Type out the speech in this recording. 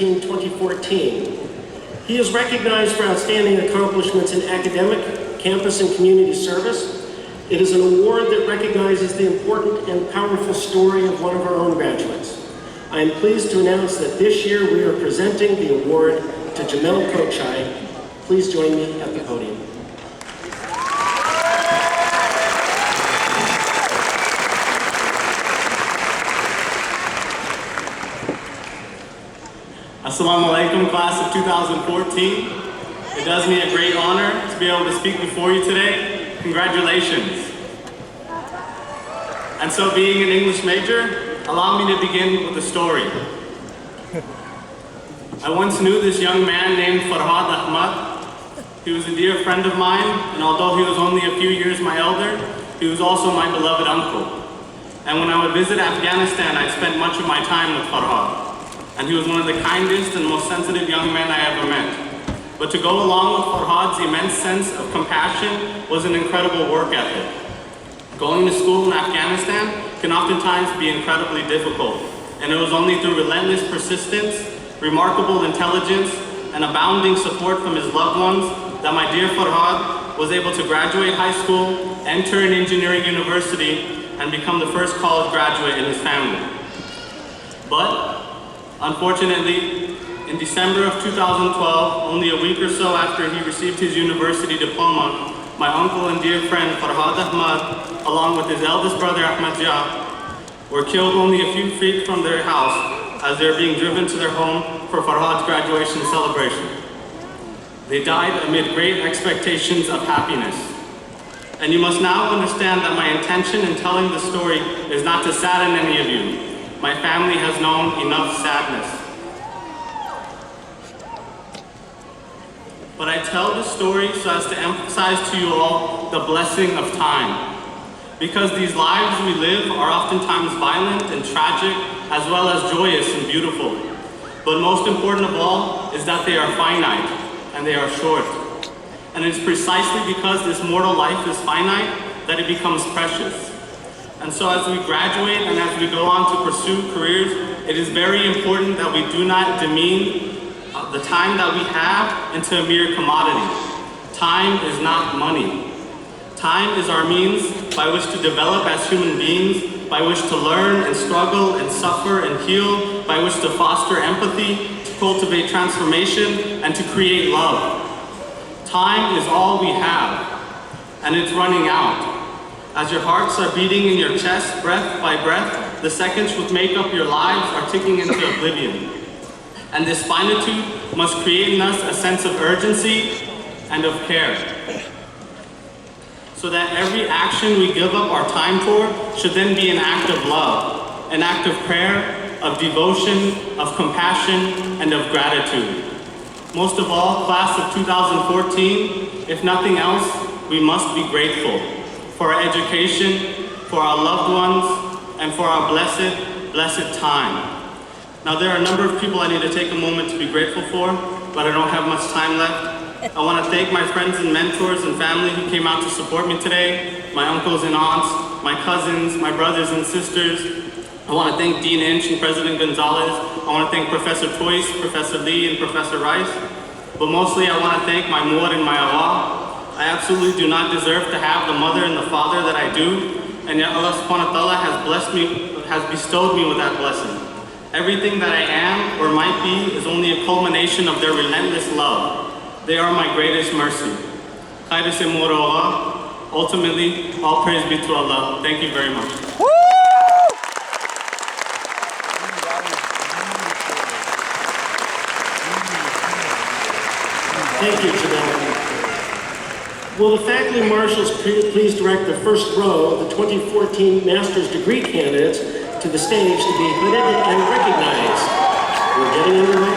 2013-2014. He is recognized for outstanding accomplishments in academic, campus, and community service. It is an award that recognizes the important and powerful story of one of our own graduates. I am pleased to announce that this year we are presenting the award to Jamil Kochai. Please join me at the podium. Assalamu alaikum, class of 2014. It does me a great honor to be able to speak before you today. Congratulations. And so, being an English major, allow me to begin with a story. I once knew this young man named Farhad Ahmad. He was a dear friend of mine, and although he was only a few years my elder, he was also my beloved uncle. And when I would visit Afghanistan, I spent much of my time with Farhad. And he was one of the kindest and most sensitive young men I ever met. But to go along with Farhad's immense sense of compassion was an incredible work ethic. Going to school in Afghanistan can oftentimes be incredibly difficult, and it was only through relentless persistence, remarkable intelligence, and abounding support from his loved ones that my dear Farhad was able to graduate high school, enter an engineering university, and become the first college graduate in his family. But unfortunately, in December of 2012, only a week or so after he received his university diploma, my uncle and dear friend Farhad Ahmad, along with his eldest brother Ahmad Jah, were killed only a few feet from their house as they were being driven to their home for Farhad's graduation celebration. They died amid great expectations of happiness. And you must now understand that my intention in telling the story is not to sadden any of you. My family has known enough sadness. But I tell this story so as to emphasize to you all the blessing of time. Because these lives we live are oftentimes violent and tragic, as well as joyous and beautiful. But most important of all is that they are finite and they are short. And it's precisely because this mortal life is finite that it becomes precious. And so as we graduate and as we go on to pursue careers, it is very important that we do not demean the time that we have into a mere commodity. Time is not money. Time is our means by which to develop as human beings, by which to learn and struggle and suffer and heal, by which to foster empathy, to cultivate transformation, and to create love. Time is all we have, and it's running out. As your hearts are beating in your chest, breath by breath, the seconds which make up your lives are ticking into oblivion. And this finitude must create in us a sense of urgency and of care. So that every action we give up our time for should then be an act of love, an act of prayer, of devotion, of compassion, and of gratitude. Most of all, class of 2014, if nothing else, we must be grateful for our education, for our loved ones, and for our blessed time. Now there are a number of people I need to take a moment to be grateful for, but I don't have much time left. I want to thank my friends and mentors and family who came out to support me today, my uncles and aunts, my cousins, my brothers and sisters. I want to thank Dean Inch and President Gonzalez. I want to thank Professor Toyce, Professor Lee, and Professor Rice. But mostly I want to thank my Muad and my Allah. I absolutely do not deserve to have the mother and the father that I do, and yet Allah subhanahu wa ta'ala has bestowed me with that blessing. Everything that I am or might be is only a culmination of their relentless love. They are my greatest mercy. Ultimately, all praise be to Allah. Thank you very much. Thank you, Jamil. Will the faculty marshals please direct the first row of the 2014 master's degree candidates to the stage to be hooded and recognized. We're getting underway.